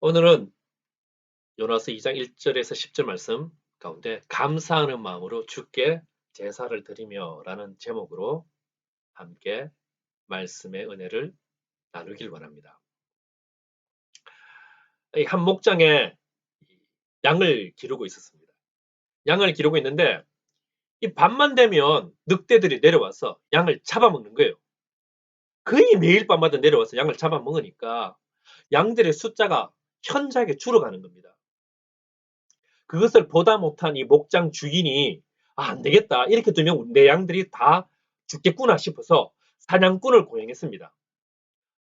오늘은 요나서 2장 1절에서 10절 말씀 가운데 감사하는 마음으로 주께 제사를 드리며 라는 제목으로 함께 말씀의 은혜를 나누길 원합니다. 한 목장에 양을 기르고 있었습니다. 양을 기르고 있는데 이 밤만 되면 늑대들이 내려와서 양을 잡아먹는 거예요. 거의 매일 밤마다 내려와서 양을 잡아먹으니까 양들의 숫자가 현저하게 줄어가는 겁니다. 그것을 보다 못한 이 목장 주인이 안 되겠다. 이렇게 두면 내 양들이 다 죽겠구나 싶어서 사냥꾼을 고용했습니다.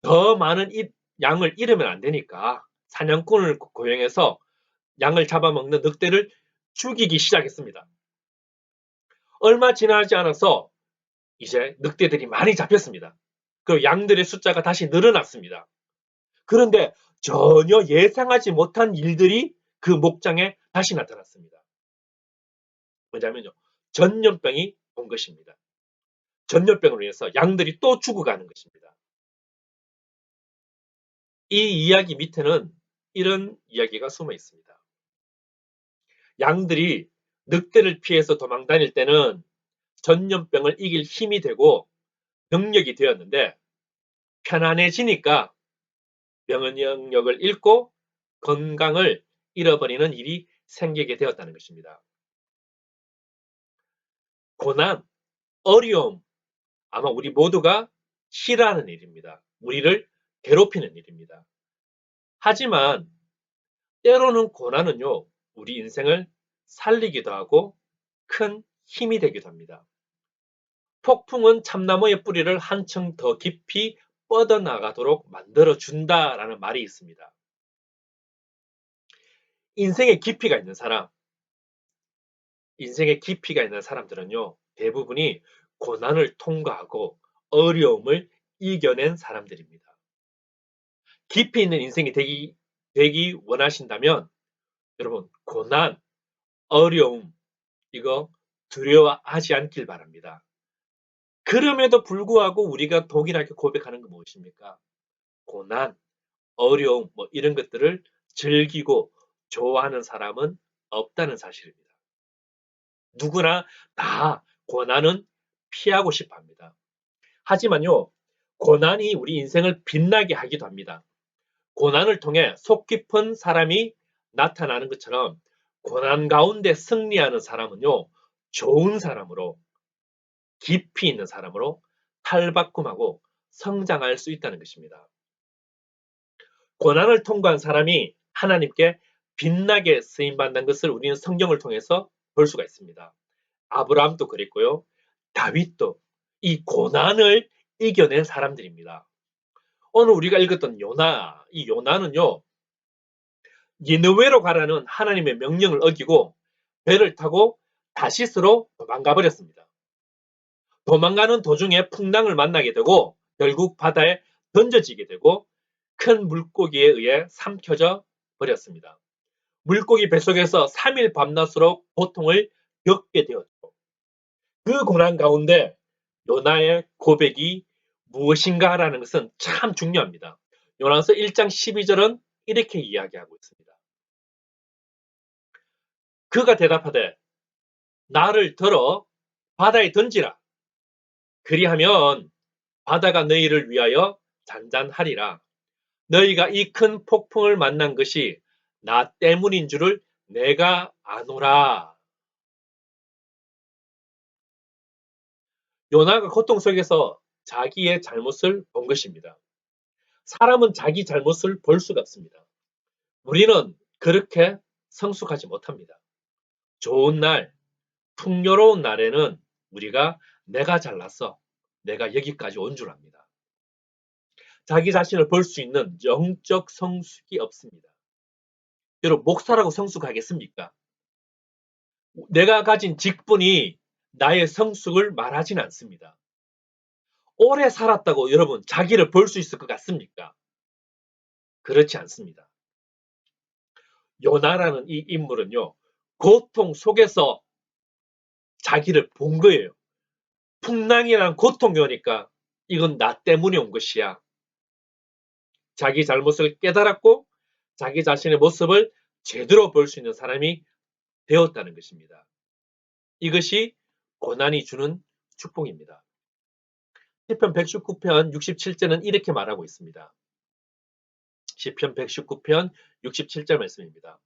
더 많은 양을 잃으면 안 되니까 사냥꾼을 고용해서 양을 잡아먹는 늑대를 죽이기 시작했습니다. 얼마 지나지 않아서 이제 늑대들이 많이 잡혔습니다. 그 양들의 숫자가 다시 늘어났습니다. 그런데 전혀 예상하지 못한 일들이 그 목장에 다시 나타났습니다. 뭐냐면요. 전염병이 온 것입니다. 전염병으로 인해서 양들이 또 죽어가는 것입니다. 이 이야기 밑에는 이런 이야기가 숨어 있습니다. 양들이 늑대를 피해서 도망 다닐 때는 전염병을 이길 힘이 되고 능력이 되었는데 편안해지니까 면역력을 잃고 건강을 잃어버리는 일이 생기게 되었다는 것입니다. 고난, 어려움, 아마 우리 모두가 싫어하는 일입니다. 우리를 괴롭히는 일입니다. 하지만 때로는 고난은요, 우리 인생을 살리기도 하고 큰 힘이 되기도 합니다. 폭풍은 참나무의 뿌리를 한층 더 깊이 뻗어나가도록 만들어준다라는 말이 있습니다. 인생의 깊이가 있는 사람, 인생의 깊이가 있는 사람들은요, 대부분이 고난을 통과하고 어려움을 이겨낸 사람들입니다. 깊이 있는 인생이 되기 원하신다면 여러분 고난, 어려움 이거 두려워하지 않길 바랍니다. 그럼에도 불구하고 우리가 동일하게 고백하는 건 무엇입니까? 고난, 어려움 뭐 이런 것들을 즐기고 좋아하는 사람은 없다는 사실입니다. 누구나 다 고난은 피하고 싶어 합니다. 하지만요, 고난이 우리 인생을 빛나게 하기도 합니다. 고난을 통해 속 깊은 사람이 나타나는 것처럼 고난 가운데 승리하는 사람은요, 좋은 사람으로, 깊이 있는 사람으로 탈바꿈하고 성장할 수 있다는 것입니다. 고난을 통과한 사람이 하나님께 빛나게 쓰임받는 것을 우리는 성경을 통해서 볼 수가 있습니다. 아브라함도 그랬고요. 다윗도 이 고난을 이겨낸 사람들입니다. 오늘 우리가 읽었던 요나, 이 요나는요. 니느웨로 가라는 하나님의 명령을 어기고 배를 타고 다시스로 도망가 버렸습니다. 도망가는 도중에 풍랑을 만나게 되고 결국 바다에 던져지게 되고 큰 물고기에 의해 삼켜져 버렸습니다. 물고기 뱃속에서 3일 밤낮으로 고통을 겪게 되었죠. 그 고난 가운데 요나의 고백이 무엇인가라는 것은 참 중요합니다. 요나서 1장 12절은 이렇게 이야기하고 있습니다. 그가 대답하되 나를 들어 바다에 던지라. 그리하면 바다가 너희를 위하여 잔잔하리라. 너희가 이 큰 폭풍을 만난 것이 나 때문인 줄을 내가 아노라. 요나가 고통 속에서 자기의 잘못을 본 것입니다. 사람은 자기 잘못을 볼 수가 없습니다. 우리는 그렇게 성숙하지 못합니다. 좋은 날, 풍요로운 날에는 우리가 내가 잘났어. 내가 여기까지 온 줄 압니다. 자기 자신을 볼 수 있는 영적 성숙이 없습니다. 여러분, 목사라고 성숙하겠습니까? 내가 가진 직분이 나의 성숙을 말하진 않습니다. 오래 살았다고 여러분, 자기를 볼 수 있을 것 같습니까? 그렇지 않습니다. 요나라는 이 인물은요, 고통 속에서 자기를 본 거예요. 풍랑이란 고통이 오니까 이건 나 때문에 온 것이야. 자기 잘못을 깨달았고 자기 자신의 모습을 제대로 볼 수 있는 사람이 되었다는 것입니다. 이것이 고난이 주는 축복입니다. 시편 119편 67절은 이렇게 말하고 있습니다. 시편 119편 67절 말씀입니다.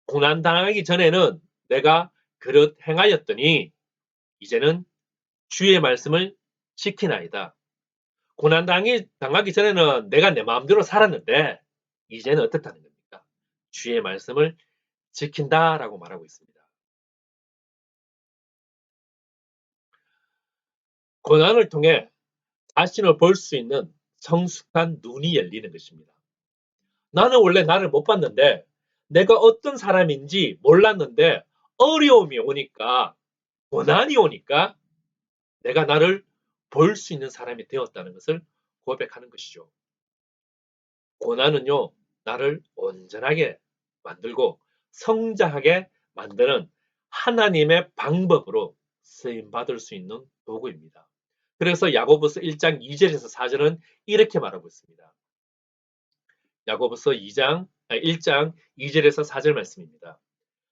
고난당하기 전에는 내가 그릇 행하였더니 이제는 주의 말씀을 지키나이다. 고난당하기 전에는 내가 내 마음대로 살았는데 이제는 어떻다는 겁니까? 주의 말씀을 지킨다라고 말하고 있습니다. 고난을 통해 자신을 볼 수 있는 성숙한 눈이 열리는 것입니다. 나는 원래 나를 못 봤는데 내가 어떤 사람인지 몰랐는데 어려움이 오니까 고난이 오니까 내가 나를 볼 수 있는 사람이 되었다는 것을 고백하는 것이죠. 고난은요, 나를 온전하게 만들고 성장하게 만드는 하나님의 방법으로 쓰임받을 수 있는 도구입니다. 그래서 야고보서 1장 2절에서 4절은 이렇게 말하고 있습니다. 야고보서 1장 2절에서 4절 말씀입니다.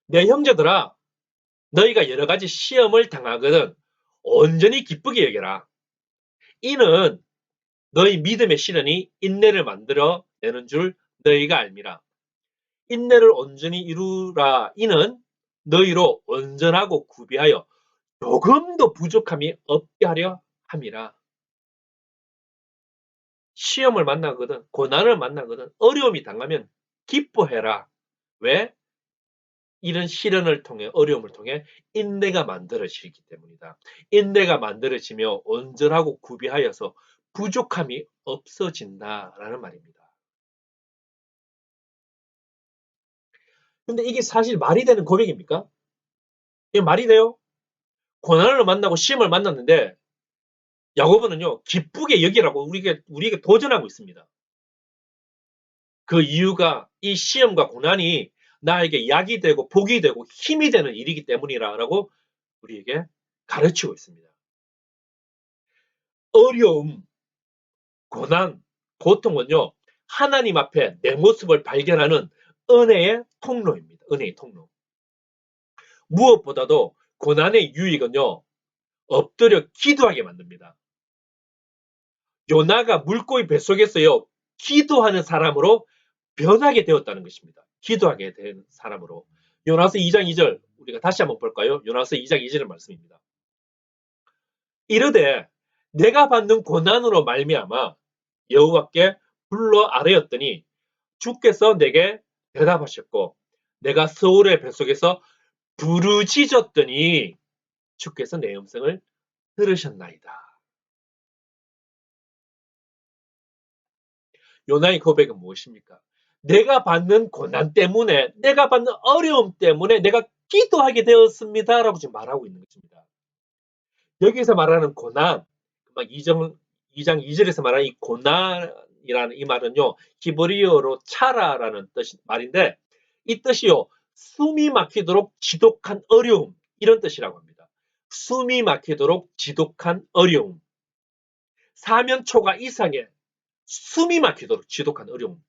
내 형제들아, 너희가 여러 가지 시험을 당하거든 온전히 기쁘게 여겨라. 이는 너희 믿음의 시련이 인내를 만들어 내는 줄 너희가 알미라. 인내를 온전히 이루라. 이는 너희로 온전하고 구비하여 조금도 부족함이 없게 하려 함이라. 시험을 만나거든, 고난을 만나거든, 어려움이 당하면 기뻐해라. 왜? 이런 시련을 통해, 어려움을 통해 인내가 만들어지기 때문이다. 인내가 만들어지며 온전하고 구비하여서 부족함이 없어진다라는 말입니다. 근데 이게 사실 말이 되는 고백입니까? 이게 말이 돼요? 고난을 만나고 시험을 만났는데 야고보는요, 기쁘게 여기라고 우리에게 도전하고 있습니다. 그 이유가 이 시험과 고난이 나에게 약이 되고 복이 되고 힘이 되는 일이기 때문이라고 우리에게 가르치고 있습니다. 어려움, 고난, 고통은요, 하나님 앞에 내 모습을 발견하는 은혜의 통로입니다. 은혜의 통로. 무엇보다도 고난의 유익은요, 엎드려 기도하게 만듭니다. 요나가 물고기 뱃속에서요, 기도하는 사람으로 변하게 되었다는 것입니다. 기도하게 된 사람으로. 요나서 2장 2절 우리가 다시 한번 볼까요? 요나서 2장 2절의 말씀입니다. 이르되 내가 받는 고난으로 말미암아 여호와께 불러 아뢰었더니 주께서 내게 대답하셨고 내가 서울의 뱃속에서 부르짖었더니 주께서 내 음성을 들으셨나이다. 요나의 고백은 무엇입니까? 내가 받는 고난 때문에, 내가 받는 어려움 때문에 내가 기도하게 되었습니다라고 지금 말하고 있는 것입니다. 여기서 말하는 고난, 2장 2절에서 말하는 이 고난이라는 이 말은요, 히브리어로 차라라는 말인데, 이 뜻이요, 숨이 막히도록 지독한 어려움, 이런 뜻이라고 합니다. 숨이 막히도록 지독한 어려움. 사면초가 이상의 숨이 막히도록 지독한 어려움.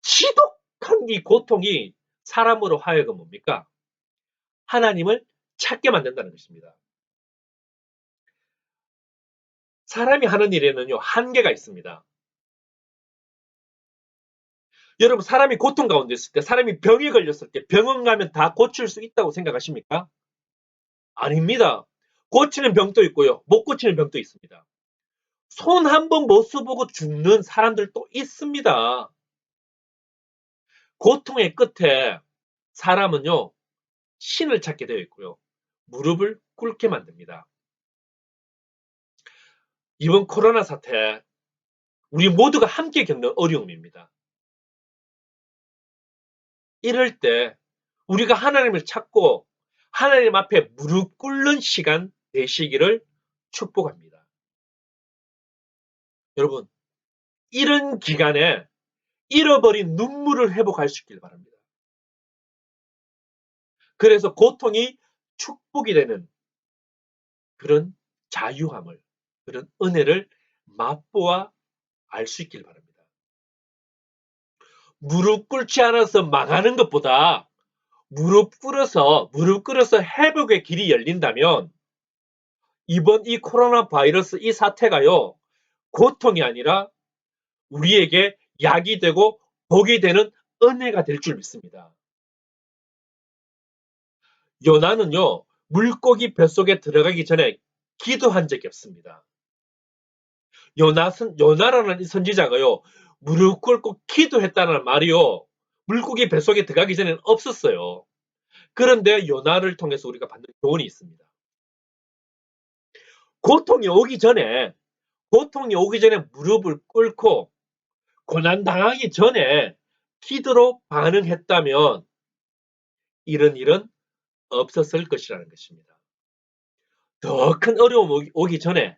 지독한 이 고통이 사람으로 하여금 뭡니까? 하나님을 찾게 만든다는 것입니다. 사람이 하는 일에는요, 한계가 있습니다. 여러분, 사람이 고통 가운데 있을 때, 사람이 병에 걸렸을 때, 병원 가면 다 고칠 수 있다고 생각하십니까? 아닙니다. 고치는 병도 있고요, 못 고치는 병도 있습니다. 손 한 번 못 써보고 죽는 사람들도 있습니다. 고통의 끝에 사람은요, 신을 찾게 되어 있고요, 무릎을 꿇게 만듭니다. 이번 코로나 사태, 우리 모두가 함께 겪는 어려움입니다. 이럴 때 우리가 하나님을 찾고 하나님 앞에 무릎 꿇는 시간 되시기를 축복합니다. 여러분, 이런 기간에 잃어버린 눈물을 회복할 수 있길 바랍니다. 그래서 고통이 축복이 되는 그런 자유함을, 그런 은혜를 맛보아 알 수 있길 바랍니다. 무릎 꿇지 않아서 망하는 것보다 무릎 꿇어서 회복의 길이 열린다면 이번 이 코로나 바이러스 이 사태가요, 고통이 아니라 우리에게 약이 되고 복이 되는 은혜가 될 줄 믿습니다. 요나는요, 물고기 뱃속에 들어가기 전에 기도한 적이 없습니다. 요나라는 이 선지자가요, 무릎 꿇고 기도했다는 말이요, 물고기 뱃속에 들어가기 전에는 없었어요. 그런데 요나를 통해서 우리가 받는 교훈이 있습니다. 고통이 오기 전에 무릎을 꿇고 고난 당하기 전에 기도로 반응했다면 이런 일은 없었을 것이라는 것입니다. 더 큰 어려움 오기 전에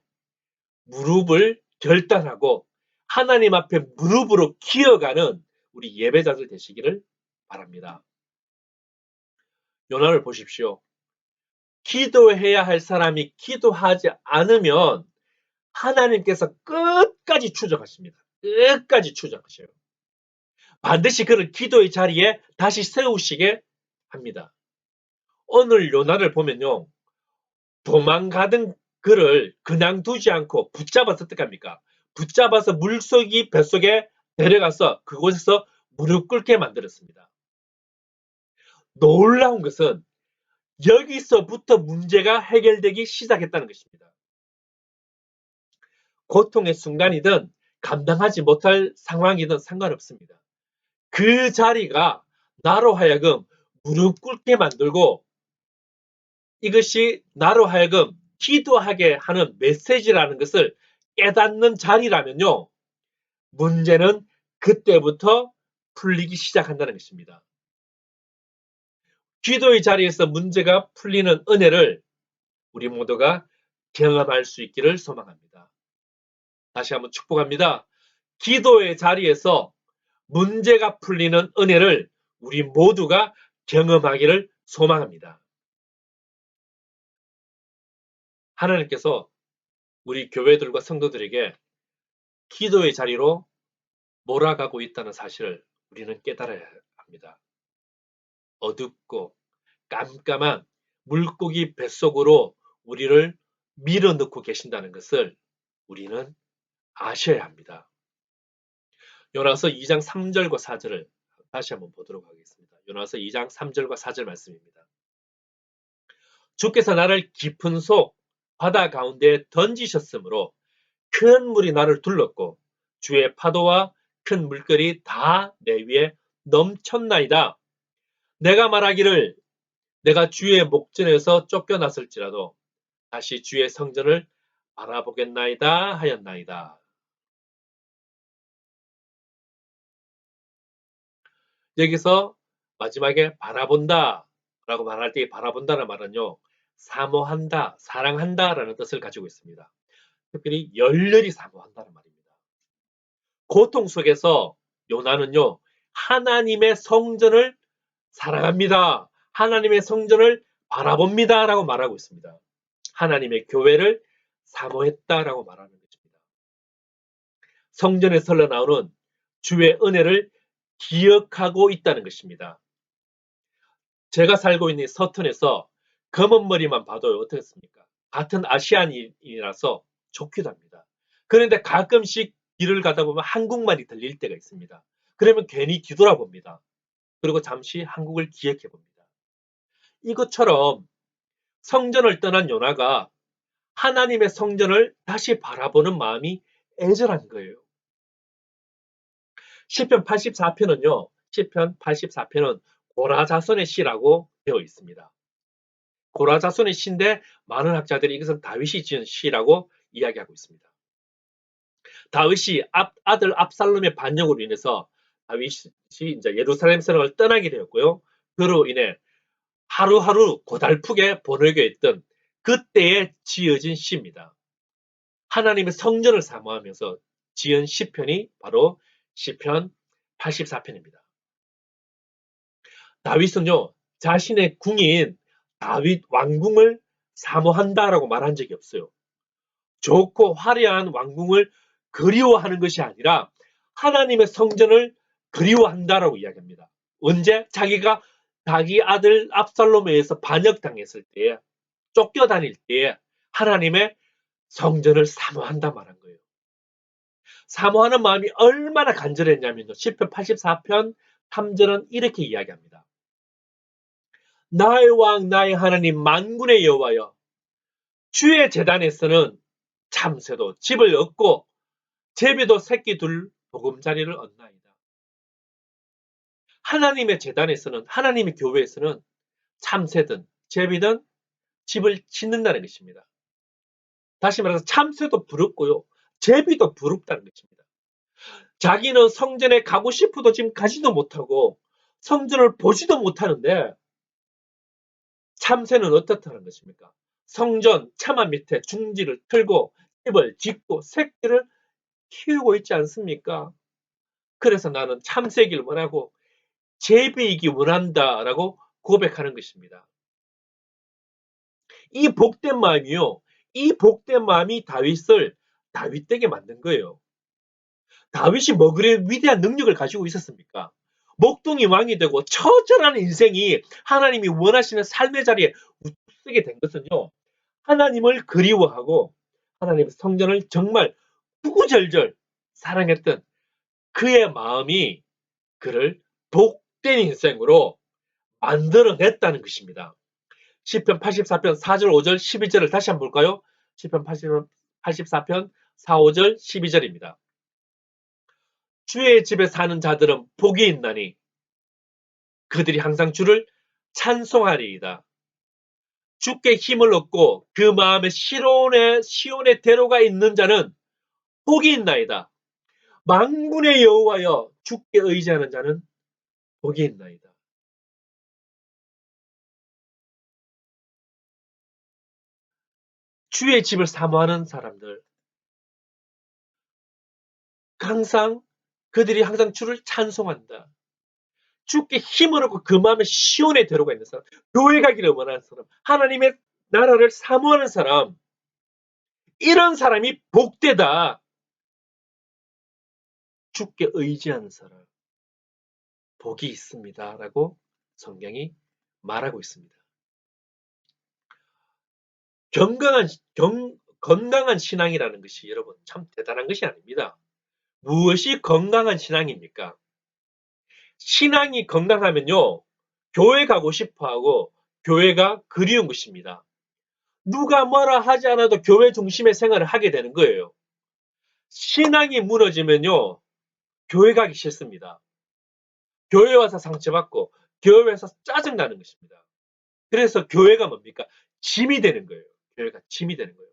무릎을 결단하고 하나님 앞에 무릎으로 기어가는 우리 예배자들 되시기를 바랍니다. 요나를 보십시오. 기도해야 할 사람이 기도하지 않으면 하나님께서 끝까지 추적하십니다. 끝까지 추적하셔요. 반드시 그를 기도의 자리에 다시 세우시게 합니다. 오늘 요나를 보면요, 도망가던 그를 그냥 두지 않고 붙잡아서 어떻게 합니까? 붙잡아서 물속이 뱃속에 데려가서 그곳에서 무릎 꿇게 만들었습니다. 놀라운 것은 여기서부터 문제가 해결되기 시작했다는 것입니다. 고통의 순간이든 감당하지 못할 상황이든 상관없습니다. 그 자리가 나로 하여금 무릎 꿇게 만들고 이것이 나로 하여금 기도하게 하는 메시지라는 것을 깨닫는 자리라면요, 문제는 그때부터 풀리기 시작한다는 것입니다. 기도의 자리에서 문제가 풀리는 은혜를 우리 모두가 경험할 수 있기를 소망합니다. 다시 한번 축복합니다. 기도의 자리에서 문제가 풀리는 은혜를 우리 모두가 경험하기를 소망합니다. 하나님께서 우리 교회들과 성도들에게 기도의 자리로 몰아가고 있다는 사실을 우리는 깨달아야 합니다. 어둡고 깜깜한 물고기 뱃속으로 우리를 밀어넣고 계신다는 것을 우리는 아셔야 합니다. 요나서 2장 3절과 4절을 다시 한번 보도록 하겠습니다. 요나서 2장 3절과 4절 말씀입니다. 주께서 나를 깊은 속 바다 가운데에 던지셨으므로 큰 물이 나를 둘렀고 주의 파도와 큰 물결이 다 내 위에 넘쳤나이다. 내가 말하기를 내가 주의 목전에서 쫓겨났을지라도 다시 주의 성전을 바라보겠나이다 하였나이다. 여기서 마지막에 바라본다 라고 말할 때 바라본다는 말은요, 사모한다, 사랑한다 라는 뜻을 가지고 있습니다. 특별히 열렬히 사모한다는 말입니다. 고통 속에서 요나는요, 하나님의 성전을 사랑합니다. 하나님의 성전을 바라봅니다 라고 말하고 있습니다. 하나님의 교회를 사모했다라고 말하는 것입니다. 성전에 흘러나오는 주의 은혜를 기억하고 있다는 것입니다. 제가 살고 있는 서튼에서 검은 머리만 봐도 어떻습니까? 같은 아시안인이라서 좋기도 합니다. 그런데 가끔씩 길을 가다 보면 한국말이 들릴 때가 있습니다. 그러면 괜히 뒤돌아봅니다. 그리고 잠시 한국을 기억해 봅니다. 이것처럼 성전을 떠난 요나가 하나님의 성전을 다시 바라보는 마음이 애절한 거예요. 시편 84편은요. 시편 84편은 고라자손의 시라고 되어 있습니다. 고라자손의 시인데 많은 학자들이 이것은 다윗이 지은 시라고 이야기하고 있습니다. 다윗이 아들 압살롬의 반역으로 인해서 다윗이 이제 예루살렘 성을 떠나게 되었고요. 그로 인해 하루하루 고달프게 보내게 했던 그때에 지어진 시입니다. 하나님의 성전을 사모하면서 지은 시편이 바로 시편 84편입니다. 다윗은요, 자신의 궁인 다윗 왕궁을 사모한다라고 말한 적이 없어요. 좋고 화려한 왕궁을 그리워하는 것이 아니라 하나님의 성전을 그리워한다라고 이야기합니다. 언제? 자기가 자기 아들 압살롬에 의해서 반역당했을 때, 쫓겨다닐 때 하나님의 성전을 사모한다 말한 거예요. 사모하는 마음이 얼마나 간절했냐면요. 시편 84편 3절은 이렇게 이야기합니다. 나의 왕 나의 하나님 만군의 여호와여, 주의 제단에서는 참새도 집을 얻고 제비도 새끼 둘 보금자리를 얻나이다. 하나님의 제단에서는, 하나님의 교회에서는 참새든 제비든 집을 짓는다는 것입니다. 다시 말해서 참새도 부럽고요, 제비도 부럽다는 것입니다. 자기는 성전에 가고 싶어도 지금 가지도 못하고 성전을 보지도 못하는데 참새는 어떻다는 것입니까? 성전 참화 밑에 중지를 틀고 집을 짓고 새끼를 키우고 있지 않습니까? 그래서 나는 참새이길 원하고 제비이기 원한다라고 고백하는 것입니다. 이 복된 마음이요, 이 복된 마음이 다윗을 다윗되게 만든 거예요. 다윗이 뭐 그래 위대한 능력을 가지고 있었습니까? 목동이 왕이 되고 처절한 인생이 하나님이 원하시는 삶의 자리에 서게 된 것은요, 하나님을 그리워하고 하나님의 성전을 정말 구구절절 사랑했던 그의 마음이 그를 복된 인생으로 만들어냈다는 것입니다. 시편 84편 4절 5절 12절을 다시 한번 볼까요? 시편 84편 4, 5절 12절입니다. 주의 집에 사는 자들은 복이 있나니 그들이 항상 주를 찬송하리이다. 주께 힘을 얻고 그 마음에 시온의 대로가 있는 자는 복이 있나이다. 만군의 여호와여, 주께 의지하는 자는 복이 있나이다. 주의 집을 사모하는 사람들, 항상 그들이 항상 주를 찬송한다. 주께 힘을 얻고 그 마음에 시온의 대로가 있는 사람, 교회 가기를 원하는 사람, 하나님의 나라를 사모하는 사람, 이런 사람이 복되다. 주께 의지하는 사람, 복이 있습니다. 라고 성경이 말하고 있습니다. 건강한 신앙이라는 것이 여러분 참 대단한 것이 아닙니다. 무엇이 건강한 신앙입니까? 신앙이 건강하면요, 교회 가고 싶어하고 교회가 그리운 것입니다. 누가 뭐라 하지 않아도 교회 중심의 생활을 하게 되는 거예요. 신앙이 무너지면요, 교회 가기 싫습니다. 교회 와서 상처받고 교회 와서 짜증나는 것입니다. 그래서 교회가 뭡니까? 짐이 되는 거예요. 교회가 짐이 되는 거예요.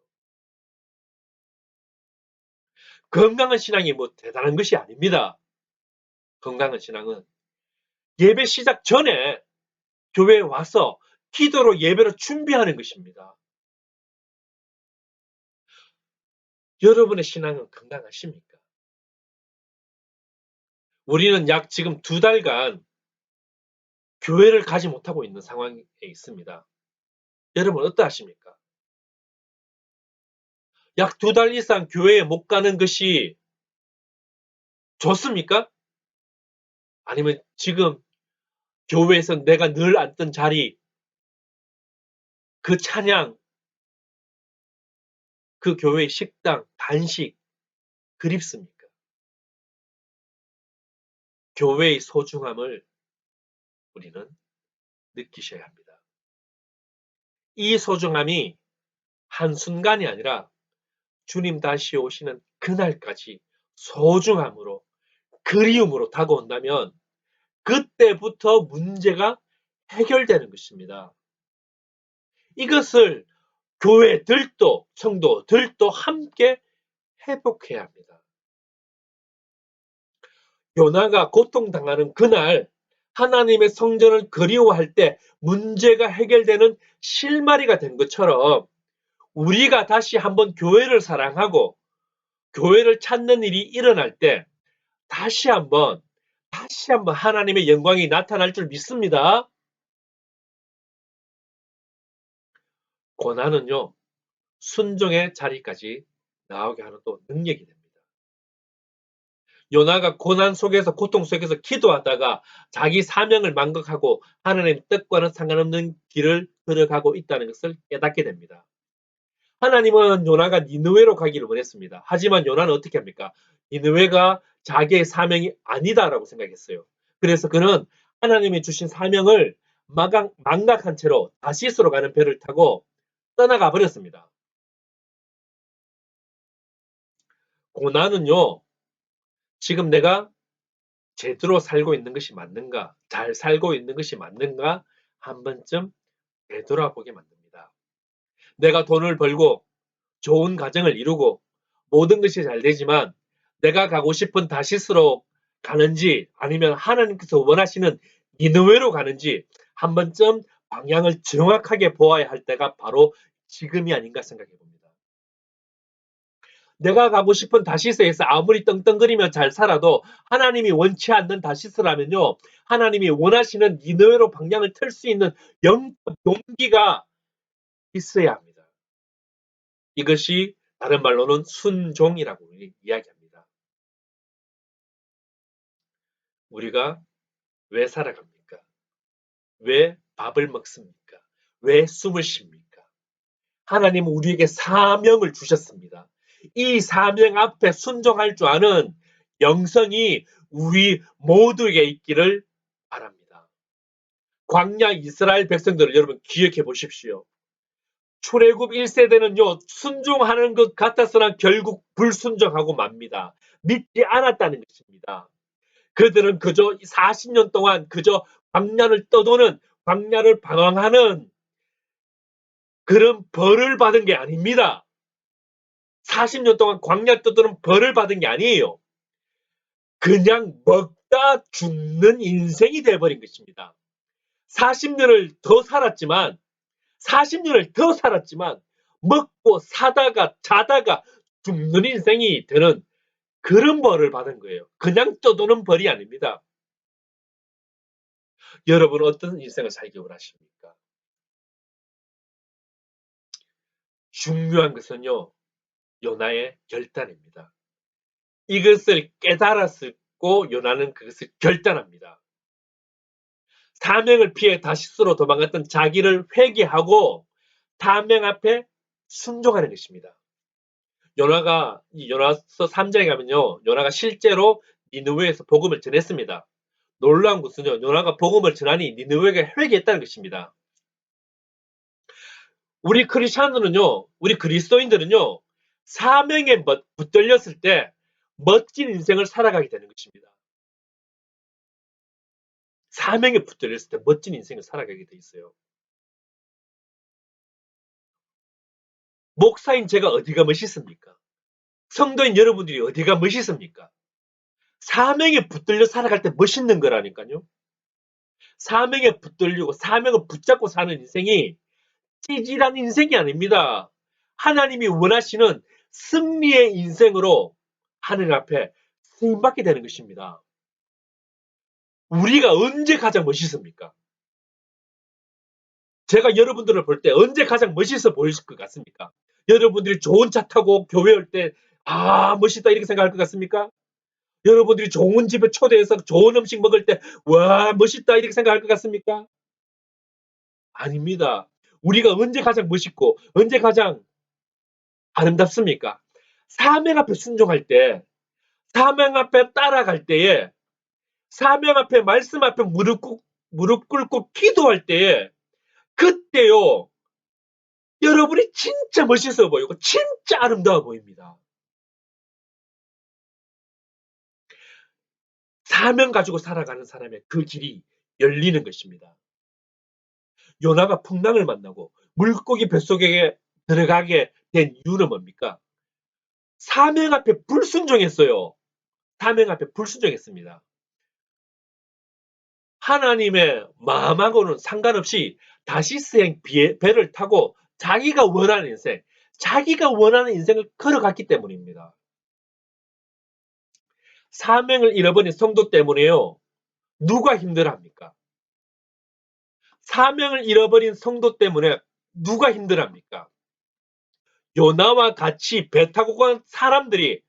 건강한 신앙이 뭐 대단한 것이 아닙니다. 건강한 신앙은 예배 시작 전에 교회에 와서 기도로 예배로 준비하는 것입니다. 여러분의 신앙은 건강하십니까? 우리는 약 지금 2달간 교회를 가지 못하고 있는 상황에 있습니다. 여러분 어떠하십니까? 약 2달 이상 교회에 못 가는 것이 좋습니까? 아니면 지금 교회에서 내가 늘 앉던 자리, 그 찬양, 그 교회의 식당, 단식 그립습니까? 교회의 소중함을 우리는 느끼셔야 합니다. 이 소중함이 한순간이 아니라 주님 다시 오시는 그날까지 소중함으로, 그리움으로 다가온다면 그때부터 문제가 해결되는 것입니다. 이것을 교회들도, 성도들도 함께 회복해야 합니다. 요나가 고통당하는 그날 하나님의 성전을 그리워할 때 문제가 해결되는 실마리가 된 것처럼 우리가 다시 한번 교회를 사랑하고 교회를 찾는 일이 일어날 때 다시 한번 하나님의 영광이 나타날 줄 믿습니다. 고난은요, 순종의 자리까지 나오게 하는 또 능력이 됩니다. 요나가 고난 속에서 고통 속에서 기도하다가 자기 사명을 망각하고 하나님의 뜻과는 상관없는 길을 걸어가고 있다는 것을 깨닫게 됩니다. 하나님은 요나가 니느웨로 가기를 원했습니다. 하지만 요나는 어떻게 합니까? 니느웨가 자기의 사명이 아니다라고 생각했어요. 그래서 그는 하나님이 주신 사명을 망각한 채로 다시스로 가는 배를 타고 떠나가 버렸습니다. 고난은요, 지금 내가 제대로 살고 있는 것이 맞는가, 잘 살고 있는 것이 맞는가 한 번쯤 되돌아보게 만듭니다. 내가 돈을 벌고 좋은 가정을 이루고 모든 것이 잘 되지만 내가 가고 싶은 다시스로 가는지 아니면 하나님께서 원하시는 니느웨로 가는지 한 번쯤 방향을 정확하게 보아야 할 때가 바로 지금이 아닌가 생각해 봅니다. 내가 가고 싶은 다시스에서 아무리 떵떵거리며 잘 살아도 하나님이 원치 않는 다시스라면요, 하나님이 원하시는 니느웨로 방향을 틀 수 있는 영적 용기가 있어야 합니다. 이것이 다른 말로는 순종이라고 이야기합니다. 우리가 왜 살아갑니까? 왜 밥을 먹습니까? 왜 숨을 쉽니까? 하나님은 우리에게 사명을 주셨습니다. 이 사명 앞에 순종할 줄 아는 영성이 우리 모두에게 있기를 바랍니다. 광야 이스라엘 백성들을 여러분 기억해 보십시오. 출애굽 1세대는요, 순종하는 것 같아서나 결국 불순종하고 맙니다. 믿지 않았다는 것입니다. 그들은 그저 40년 동안 그저 광야를 떠도는, 광야를 방황하는 그런 벌을 받은 게 아닙니다. 40년 동안 광야 떠도는 벌을 받은 게 아니에요. 그냥 먹다 죽는 인생이 돼버린 것입니다. 40년을 더 살았지만 40년을 더 살았지만 먹고 사다가 자다가 죽는 인생이 되는 그런 벌을 받은 거예요. 그냥 떠도는 벌이 아닙니다. 여러분 어떤 인생을 살기 원하십니까? 중요한 것은요, 요나의 결단입니다. 이것을 깨달았고 요나는 그것을 결단합니다. 사명을 피해 다시스로 도망갔던 자기를 회개하고 사명 앞에 순종하는 것입니다. 요나서 3장에 가면요, 요나가 실제로 니느웨에서 복음을 전했습니다. 놀라운 것은요, 요나가 복음을 전하니 니느웨가 회개했다는 것입니다. 우리 크리스찬들은요, 우리 그리스도인들은요, 사명에 붙들렸을 때 멋진 인생을 살아가게 되는 것입니다. 사명에 붙들렸을 때 멋진 인생을 살아가게 돼 있어요. 목사인 제가 어디가 멋있습니까? 성도인 여러분들이 어디가 멋있습니까? 사명에 붙들려 살아갈 때 멋있는 거라니까요. 사명에 붙들리고 사명을 붙잡고 사는 인생이 찌질한 인생이 아닙니다. 하나님이 원하시는 승리의 인생으로 하늘 앞에 쓰임받게 되는 것입니다. 우리가 언제 가장 멋있습니까? 제가 여러분들을 볼 때 언제 가장 멋있어 보일 것 같습니까? 여러분들이 좋은 차 타고 교회 올 때, 멋있다 이렇게 생각할 것 같습니까? 여러분들이 좋은 집에 초대해서 좋은 음식 먹을 때, 와, 멋있다 이렇게 생각할 것 같습니까? 아닙니다. 우리가 언제 가장 멋있고, 언제 가장 아름답습니까? 사명 앞에 순종할 때, 사명 앞에 따라갈 때에, 사명 앞에 말씀 앞에 무릎 꿇고 기도할 때에, 그때요, 여러분이 진짜 멋있어 보이고 진짜 아름다워 보입니다. 사명 가지고 살아가는 사람의 그 길이 열리는 것입니다. 요나가 풍랑을 만나고 물고기 뱃속에 들어가게 된 이유는 뭡니까? 사명 앞에 불순종했어요. 사명 앞에 불순종했습니다. 하나님의 마음하고는 상관없이 다시스행 배를 타고 자기가 원하는 인생을 걸어갔기 때문입니다. 사명을 잃어버린 성도 때문에요. 누가 힘들어합니까? 사명을 잃어버린 성도 때문에 누가 힘들어합니까? 요나와 같이 배 타고 간 사람들이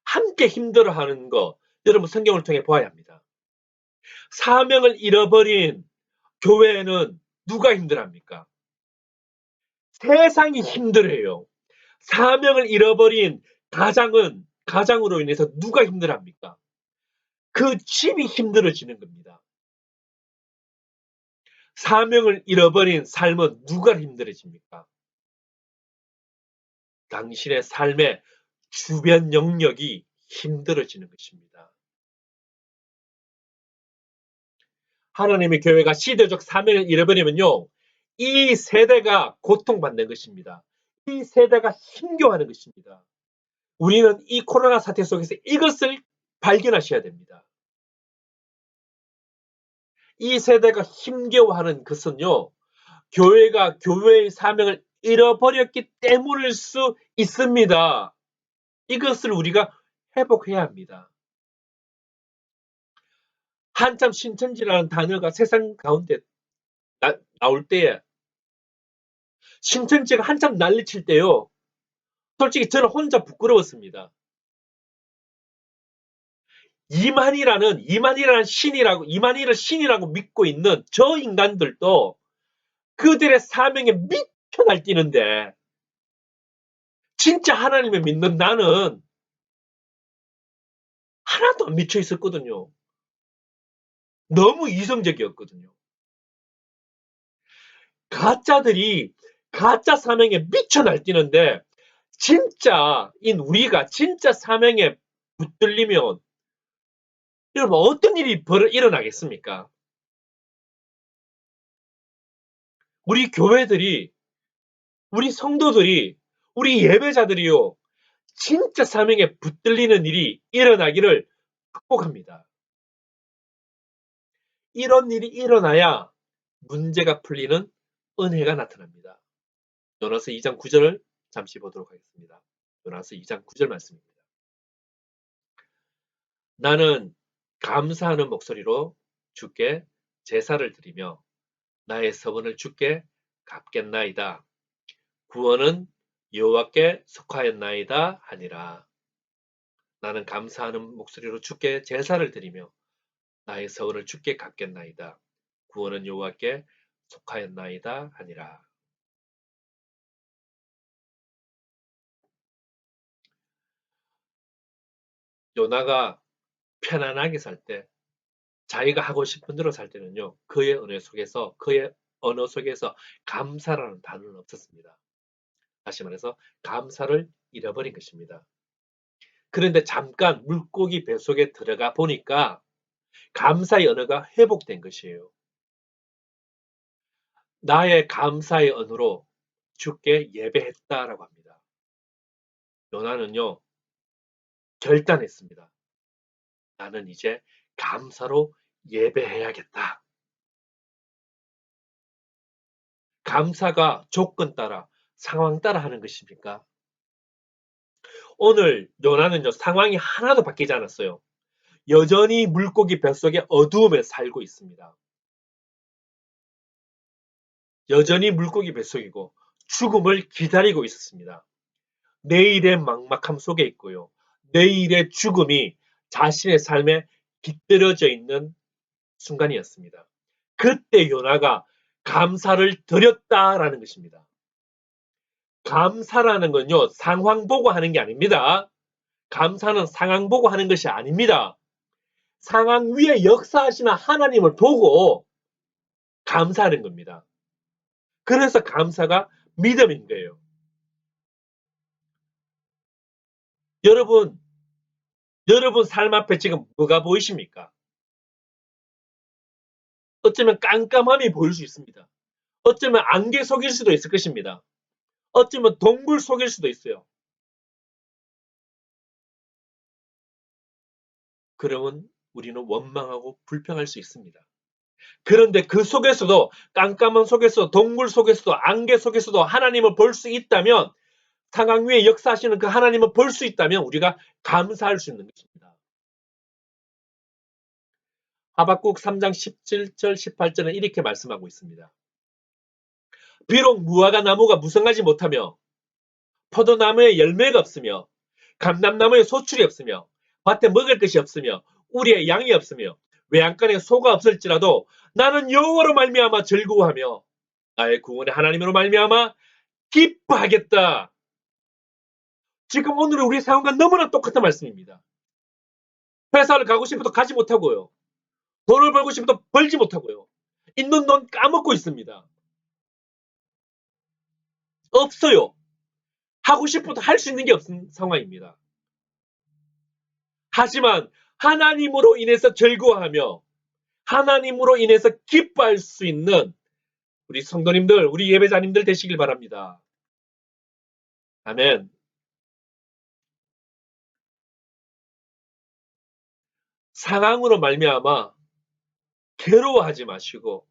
함께 힘들어하는 거, 여러분 성경을 통해 보아야 합니다. 사명을 잃어버린 교회는 누가 힘들합니까? 세상이 힘들어요. 사명을 잃어버린 가장으로 인해서 누가 힘들합니까? 그 집이 힘들어지는 겁니다. 사명을 잃어버린 삶은 누가 힘들어집니까? 당신의 삶의 주변 영역이 힘들어지는 것입니다. 하나님의 교회가 시대적 사명을 잃어버리면요, 이 세대가 고통받는 것입니다. 이 세대가 힘겨워하는 것입니다. 우리는 이 코로나 사태 속에서 이것을 발견하셔야 됩니다. 이 세대가 힘겨워하는 것은요, 교회가 교회의 사명을 잃어버렸기 때문일 수 있습니다. 이것을 우리가 회복해야 합니다. 한참 신천지라는 단어가 세상 가운데 나올 때에, 신천지가 한참 난리칠 때요, 솔직히 저는 혼자 부끄러웠습니다. 이만희를 신이라고 믿고 있는 저 인간들도 그들의 사명에 미쳐 날뛰는데, 진짜 하나님을 믿는 나는 하나도 안 미쳐 있었거든요. 너무 이성적이었거든요. 가짜들이 가짜 사명에 미쳐 날뛰는데, 진짜인 우리가 진짜 사명에 붙들리면 여러분 어떤 일이 일어나겠습니까? 우리 교회들이, 우리 성도들이, 우리 예배자들이요, 진짜 사명에 붙들리는 일이 일어나기를 축복합니다. 이런 일이 일어나야 문제가 풀리는 은혜가 나타납니다. 요나서 2장 9절을 잠시 보도록 하겠습니다. 요나서 2장 9절 말씀입니다. 나는 감사하는 목소리로 주께 제사를 드리며 나의 서원을 주께 갚겠나이다. 구원은 여호와께 속하였나이다 하니라. 나는 감사하는 목소리로 주께 제사를 드리며 나의 서원을 주께 갚겠나이다. 구원은 여호와께 속하였나이다 하니라. 요나가 편안하게 살 때, 자기가 하고 싶은 대로 살 때는요, 그의 언어 속에서 감사라는 단어는 없었습니다. 다시 말해서 감사를 잃어버린 것입니다. 그런데 잠깐 물고기 뱃속에 들어가 보니까 감사의 언어가 회복된 것이에요. 나의 감사의 언어로 주께 예배했다라고 합니다. 요나는요, 결단했습니다. 나는 이제 감사로 예배해야겠다. 감사가 조건 따라, 상황 따라 하는 것입니까? 오늘 요나는요, 상황이 하나도 바뀌지 않았어요. 여전히 물고기 뱃속에 어두움에 살고 있습니다. 여전히 물고기 뱃속이고 죽음을 기다리고 있었습니다. 내일의 막막함 속에 있고요. 내일의 죽음이 자신의 삶에 깃들여져 있는 순간이었습니다. 그때 요나가 감사를 드렸다라는 것입니다. 감사라는 건요, 상황 보고 하는 게 아닙니다. 감사는 상황 보고 하는 것이 아닙니다. 상황 위에 역사하시는 하나님을 보고 감사하는 겁니다. 그래서 감사가 믿음인 거예요. 여러분 삶 앞에 지금 뭐가 보이십니까? 어쩌면 깜깜함이 보일 수 있습니다. 어쩌면 안개 속일 수도 있을 것입니다. 어쩌면 동굴 속일 수도 있어요. 그러면 우리는 원망하고 불평할 수 있습니다. 그런데 그 속에서도, 깜깜한 속에서도, 동굴 속에서도, 안개 속에서도 하나님을 볼 수 있다면, 상황 위에 역사하시는 그 하나님을 볼 수 있다면 우리가 감사할 수 있는 것입니다. 하박국 3장 17절 18절은 이렇게 말씀하고 있습니다. 비록 무화과 나무가 무성하지 못하며 포도나무에 열매가 없으며 감람나무에 소출이 없으며 밭에 먹을 것이 없으며 우리의 양이 없으며 외양간에 소가 없을지라도 나는 여호와로 말미암아 즐거워하며 나의 구원의 하나님으로 말미암아 기뻐하겠다. 지금 오늘 우리 상황과 너무나 똑같은 말씀입니다. 회사를 가고 싶어도 가지 못하고요. 돈을 벌고 싶어도 벌지 못하고요. 있는 돈 까먹고 있습니다. 없어요. 하고 싶어도 할 수 있는 게 없는 상황입니다. 하지만 하나님으로 인해서 즐거워하며 하나님으로 인해서 기뻐할 수 있는 우리 성도님들, 우리 예배자님들 되시길 바랍니다. 아멘. 상황으로 말미암아 괴로워하지 마시고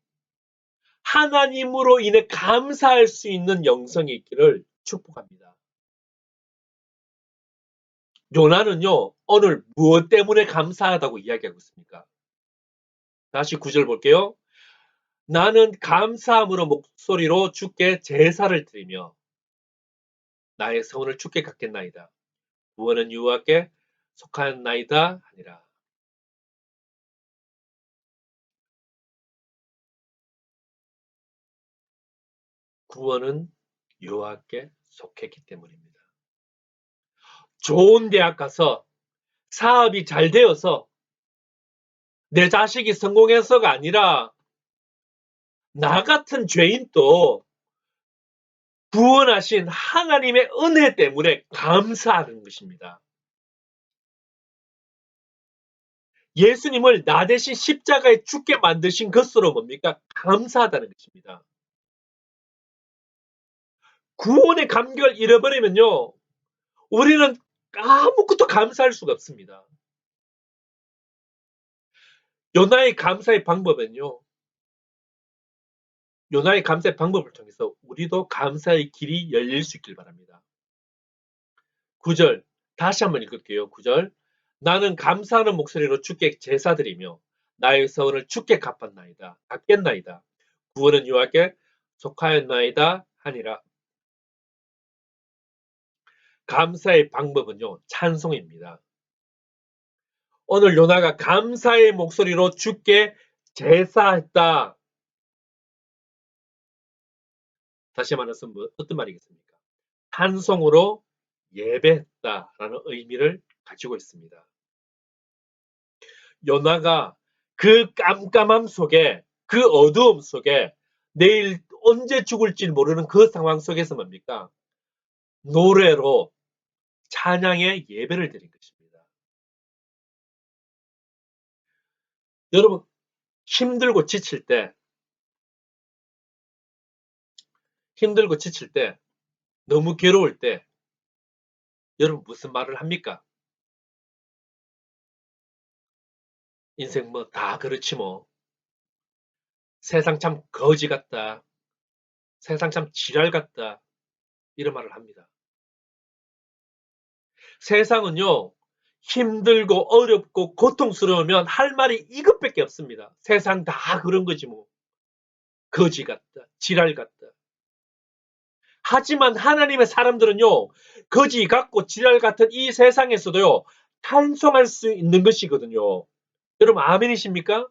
하나님으로 인해 감사할 수 있는 영성이 있기를 축복합니다. 요나는요, 오늘 무엇 때문에 감사하다고 이야기하고 있습니까? 다시 9절 볼게요. 나는 감사함으로 목소리로 주께 제사를 드리며 나의 성을 주께 갚겠나이다. 구원은 여호와께 속하였나이다 하니라. 구원은 여호와께 속했기 때문입니다. 좋은 대학 가서 사업이 잘 되어서 내 자식이 성공해서가 아니라 나 같은 죄인도 구원하신 하나님의 은혜 때문에 감사하는 것입니다. 예수님을 나 대신 십자가에 죽게 만드신 것으로 뭡니까? 감사하다는 것입니다. 구원의 감격을 잃어버리면요, 우리는 아무것도 감사할 수가 없습니다. 요나의 감사의 방법은요, 요나의 감사의 방법을 통해서 우리도 감사의 길이 열릴 수 있길 바랍니다. 9절 다시 한번 읽을게요. 9절 나는 감사하는 목소리로 주께 제사드리며 나의 서원을 주께 갚겠나이다. 구원은 여호와께 속하였나이다 하니라. 감사의 방법은요, 찬송입니다. 오늘 요나가 감사의 목소리로 주께 제사했다. 다시 말해서 어떤 말이겠습니까? 찬송으로 예배했다라는 의미를 가지고 있습니다. 요나가 그 깜깜함 속에, 그 어두움 속에 내일 언제 죽을지 모르는 그 상황 속에서 뭡니까? 노래로 찬양의 예배를 드린 것입니다. 여러분, 힘들고 지칠 때, 너무 괴로울 때, 여러분 무슨 말을 합니까? 인생 뭐 다 그렇지 뭐. 세상 참 거지 같다. 세상 참 지랄 같다. 이런 말을 합니다. 세상은요, 힘들고 어렵고 고통스러우면 할 말이 이것밖에 없습니다. 세상 다 그런 거지 뭐. 거지 같다. 지랄 같다. 하지만 하나님의 사람들은요, 거지 같고 지랄 같은 이 세상에서도요, 찬송할 수 있는 것이거든요. 여러분 아멘이십니까?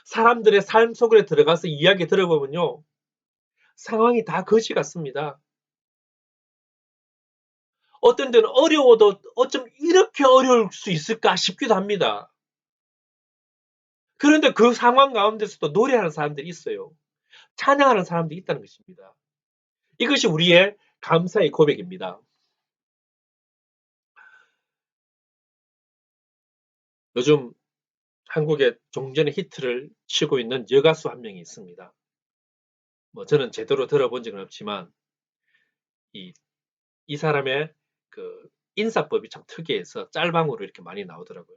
사람들의 삶 속에 들어가서 이야기 들어보면요, 상황이 다 거지 같습니다. 어떤 데는 어려워도 어쩜 이렇게 어려울 수 있을까 싶기도 합니다. 그런데 그 상황 가운데서도 노래하는 사람들이 있어요. 찬양하는 사람들이 있다는 것입니다. 이것이 우리의 감사의 고백입니다. 요즘 한국에 종전의 히트를 치고 있는 여가수 한 명이 있습니다. 뭐 저는 제대로 들어본 적은 없지만 이 사람의 그 인사법이 참 특이해서 짤방으로 이렇게 많이 나오더라고요.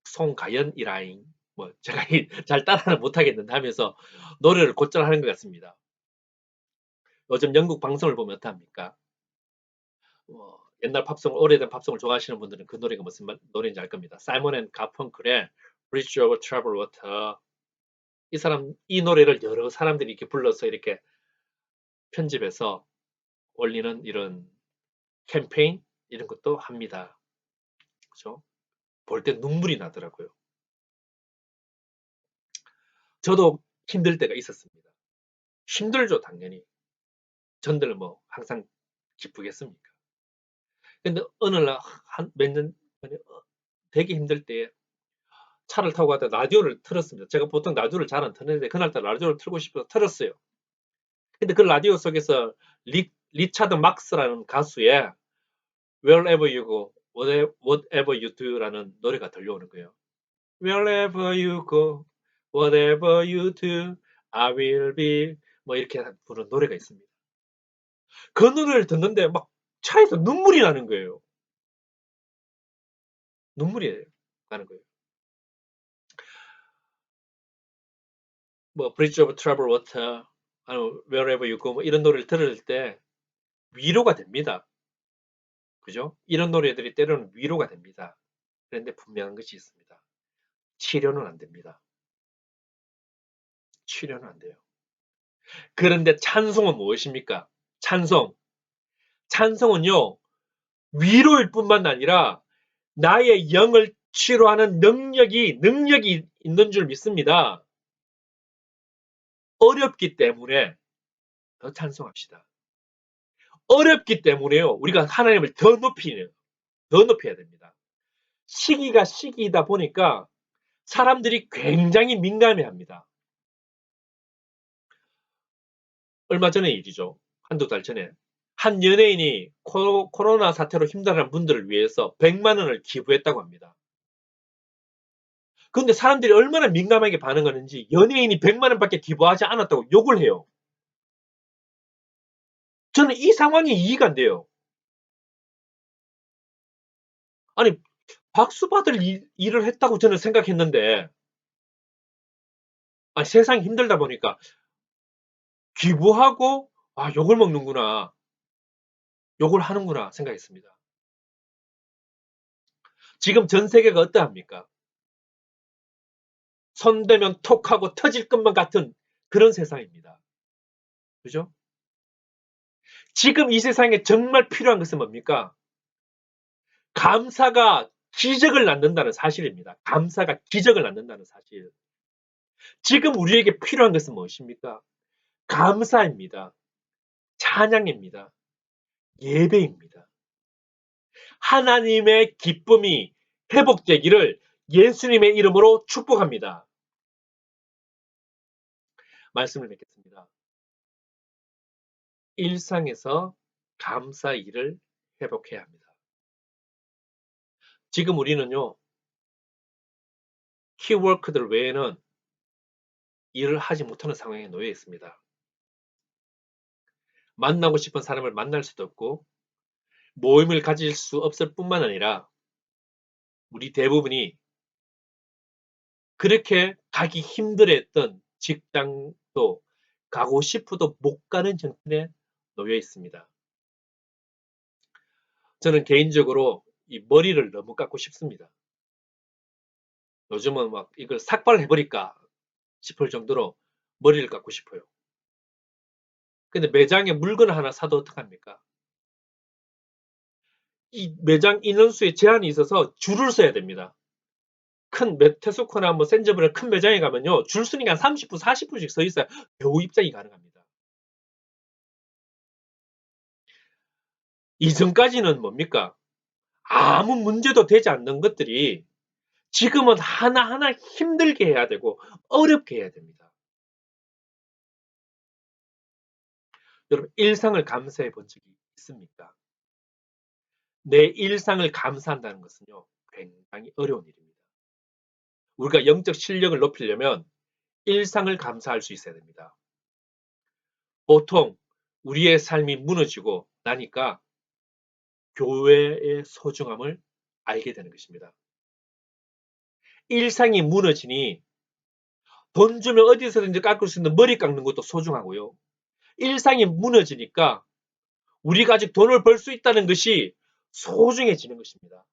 송가연이라잉 뭐 제가 잘 따라는 못하겠는데 하면서 노래를 곧잘 하는 것 같습니다. 요즘 영국 방송을 보면 어떡합니까? 옛날 팝송, 오래된 팝송을 좋아하시는 분들은 그 노래가 무슨 노래인지 알 겁니다. 사이먼 앤 가펑클의 Bridge Over Troubled Water. 이 노래를 여러 사람들이 이렇게 불러서 이렇게 편집해서 올리는 이런 캠페인 이런 것도 합니다. 그죠? 볼 때 눈물이 나더라고요. 저도 힘들 때가 있었습니다. 힘들죠, 당연히. 전들 뭐 항상 기쁘겠습니까? 근데 어느 날 한 몇 년 전에 되게 힘들 때 차를 타고 가다가 라디오를 틀었습니다. 제가 보통 라디오를 잘 안 트는데 그날따라 라디오를 틀고 싶어서 틀었어요. 근데 그 라디오 속에서 리차드 막스라는 가수의 Wherever You Go, Whatever You Do라는 노래가 들려오는 거예요. Wherever you go, whatever you do, I will be 뭐 이렇게 부르는 노래가 있습니다. 그 노래를 듣는데 막 차에서 눈물이 나는 거예요. 눈물이 나는 거예요. 뭐 Bridge of Troubled Water, 아니면 Wherever You Go 뭐 이런 노래를 들을 때 위로가 됩니다. 그죠? 이런 노래들이 때로는 위로가 됩니다. 그런데 분명한 것이 있습니다. 치료는 안 됩니다. 치료는 안 돼요. 그런데 찬송은 무엇입니까? 찬송. 찬송은요, 위로일 뿐만 아니라 나의 영을 치료하는 능력이 있는 줄 믿습니다. 어렵기 때문에 더 찬송합시다. 어렵기 때문에요. 우리가 하나님을 더 높여야 됩니다. 시기가 시기이다 보니까 사람들이 굉장히 민감해 합니다. 얼마 전의 일이죠. 한두 달 전에. 한 연예인이 코로나 사태로 힘들어하는 분들을 위해서 100만 원을 기부했다고 합니다. 그런데 사람들이 얼마나 민감하게 반응하는지 연예인이 100만 원밖에 기부하지 않았다고 욕을 해요. 저는 이 상황이 이해가 안 돼요. 아니, 박수 받을 일을 했다고 저는 생각했는데, 아니, 세상이 힘들다 보니까 기부하고, 아, 욕을 먹는구나. 욕을 하는구나 생각했습니다. 지금 전 세계가 어떠합니까? 손대면 톡하고 터질 것만 같은 그런 세상입니다. 그죠? 지금 이 세상에 정말 필요한 것은 뭡니까? 감사가 기적을 낳는다는 사실입니다. 감사가 기적을 낳는다는 사실. 지금 우리에게 필요한 것은 무엇입니까? 감사입니다. 찬양입니다. 예배입니다. 하나님의 기쁨이 회복되기를 예수님의 이름으로 축복합니다. 말씀을 맺겠습니다. 일상에서 감사 일을 회복해야 합니다. 지금 우리는요, 키워크들 외에는 일을 하지 못하는 상황에 놓여 있습니다. 만나고 싶은 사람을 만날 수도 없고, 모임을 가질 수 없을 뿐만 아니라, 우리 대부분이 그렇게 가기 힘들어했던 직장도 가고 싶어도 못 가는 형편에 놓여 있습니다. 저는 개인적으로 이 머리를 너무 깎고 싶습니다. 요즘은 막 이걸 삭발을 해버릴까 싶을 정도로 머리를 깎고 싶어요. 근데 매장에 물건을 하나 사도 어떡합니까? 이 매장 인원수에 제한이 있어서 줄을 서야 됩니다. 큰 테스코나 뭐 센저브나 큰 매장에 가면요, 줄 서니까 30분, 40분씩 서 있어야 겨우 입장이 가능합니다. 이전까지는 뭡니까? 아무 문제도 되지 않는 것들이 지금은 하나하나 힘들게 해야 되고 어렵게 해야 됩니다. 여러분, 일상을 감사해 본 적이 있습니까? 내 일상을 감사한다는 것은요, 굉장히 어려운 일입니다. 우리가 영적 실력을 높이려면 일상을 감사할 수 있어야 됩니다. 보통 우리의 삶이 무너지고 나니까 교회의 소중함을 알게 되는 것입니다. 일상이 무너지니 돈 주면 어디서든지 깎을 수 있는 머리 깎는 것도 소중하고요. 일상이 무너지니까 우리가 아직 돈을 벌 수 있다는 것이 소중해지는 것입니다.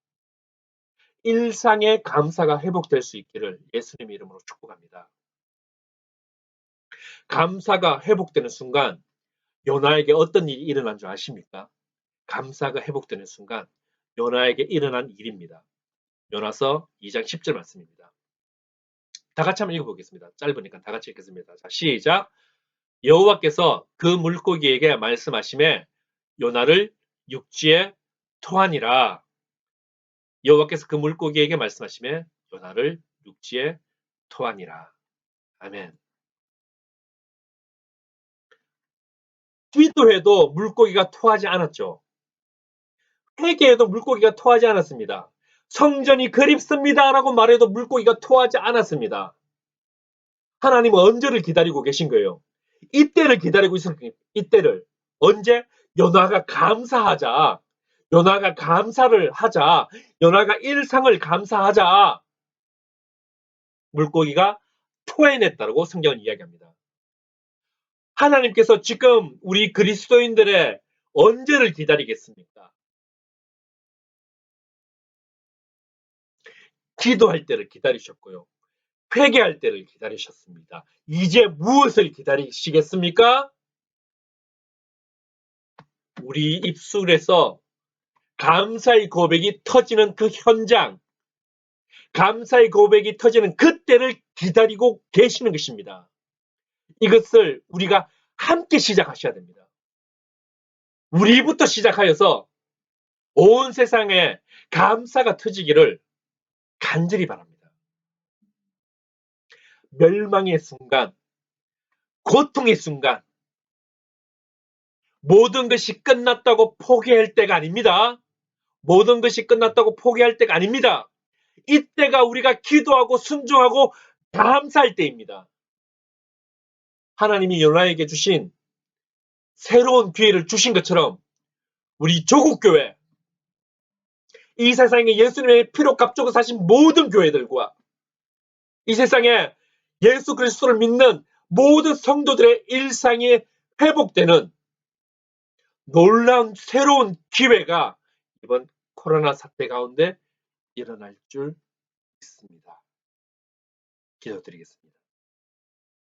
일상의 감사가 회복될 수 있기를 예수님의 이름으로 축복합니다. 감사가 회복되는 순간 요나에게 어떤 일이 일어난 줄 아십니까? 감사가 회복되는 순간 요나에게 일어난 일입니다. 요나서 2장 10절 말씀입니다. 다 같이 한번 읽어보겠습니다. 짧으니까 다 같이 읽겠습니다. 자, 시작. 여호와께서 그 물고기에게 말씀하시매 요나를 육지에 토하니라. 여호와께서 그 물고기에게 말씀하시매 요나를 육지에 토하니라. 아멘. 기도해도 물고기가 토하지 않았죠. 회개해도 물고기가 토하지 않았습니다. 성전이 그립습니다라고 말해도 물고기가 토하지 않았습니다. 하나님은 언제를 기다리고 계신 거예요? 이때를 기다리고 있었거든요. 이때를. 언제? 요나가 감사하자. 요나가 감사를 하자. 요나가 일상을 감사하자. 물고기가 토해냈다고 성경은 이야기합니다. 하나님께서 지금 우리 그리스도인들의 언제를 기다리겠습니까? 기도할 때를 기다리셨고요. 회개할 때를 기다리셨습니다. 이제 무엇을 기다리시겠습니까? 우리 입술에서 감사의 고백이 터지는 그 현장, 감사의 고백이 터지는 그때를 기다리고 계시는 것입니다. 이것을 우리가 함께 시작하셔야 됩니다. 우리부터 시작하여서 온 세상에 감사가 터지기를 간절히 바랍니다. 멸망의 순간, 고통의 순간, 모든 것이 끝났다고 포기할 때가 아닙니다. 모든 것이 끝났다고 포기할 때가 아닙니다. 이때가 우리가 기도하고 순종하고 감사할 때입니다. 하나님이 요나에게 주신 새로운 기회를 주신 것처럼 우리 조국교회, 이 세상에 예수님의 피로 값주고 사신 모든 교회들과 이 세상에 예수 그리스도를 믿는 모든 성도들의 일상이 회복되는 놀라운 새로운 기회가 이번 코로나 사태 가운데 일어날 줄 믿습니다. 기도드리겠습니다.